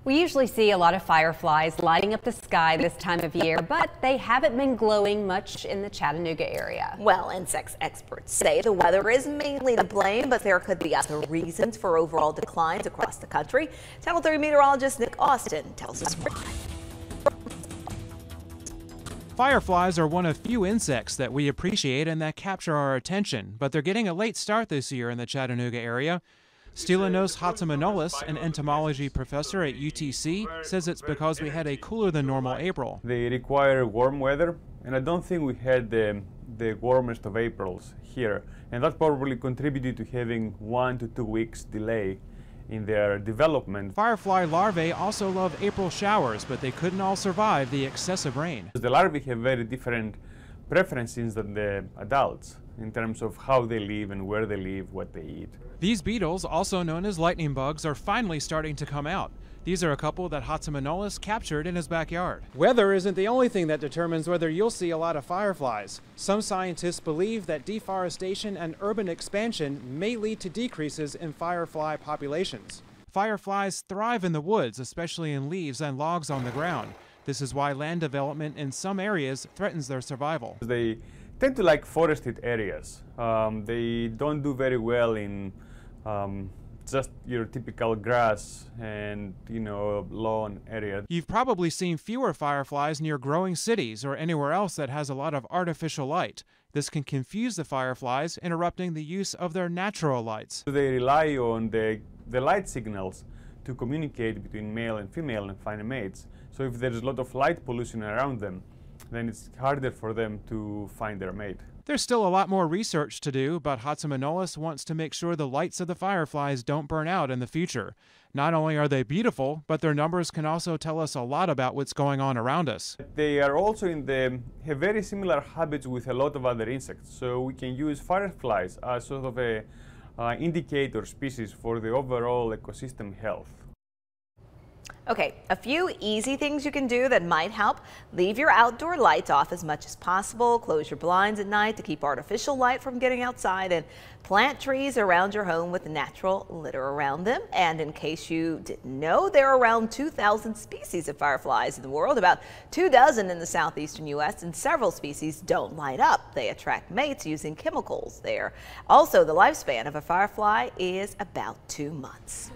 We usually see a lot of fireflies lighting up the sky this time of year, but they haven't been glowing much in the Chattanooga area. Well, insect experts say the weather is mainly to blame, but there could be other reasons for overall declines across the country. Channel 3 meteorologist Nick Austin tells us why. Fireflies are one of few insects that we appreciate and that capture our attention, but they're getting a late start this year in the Chattanooga area. Stylianos Hatzimanolis, an entomology professor at UTC, says it's because we had a cooler than normal April. They require warm weather, and I don't think we had the warmest of Aprils here, and that probably contributed to having 1 to 2 weeks delay in their development. Firefly larvae also love April showers, but they couldn't all survive the excessive rain. The larvae have very different preferences than the adults in terms of how they live and where they live, what they eat. These beetles, also known as lightning bugs, are finally starting to come out. These are a couple that Hatzimanolis captured in his backyard. Weather isn't the only thing that determines whether you'll see a lot of fireflies. Some scientists believe that deforestation and urban expansion may lead to decreases in firefly populations. Fireflies thrive in the woods, especially in leaves and logs on the ground. This is why land development in some areas threatens their survival. They tend to like forested areas. They don't do very well in just your typical grass and, lawn area. You've probably seen fewer fireflies near growing cities or anywhere else that has a lot of artificial light. This can confuse the fireflies, interrupting the use of their natural lights. They rely on the light signals to communicate between male and female and find mates. So if there's a lot of light pollution around them, then it's harder for them to find their mate. There's still a lot more research to do, but Hatzimanolis wants to make sure the lights of the fireflies don't burn out in the future. Not only are they beautiful, but their numbers can also tell us a lot about what's going on around us. They are also have very similar habits with a lot of other insects, so we can use fireflies as sort of a indicator species for the overall ecosystem health. Okay, a few easy things you can do that might help. Leave your outdoor lights off as much as possible. Close your blinds at night to keep artificial light from getting outside, and plant trees around your home with natural litter around them. And in case you didn't know, there are around 2,000 species of fireflies in the world, about 24 in the southeastern U.S., and several species don't light up. They attract mates using chemicals there. Also, the lifespan of a firefly is about 2 months.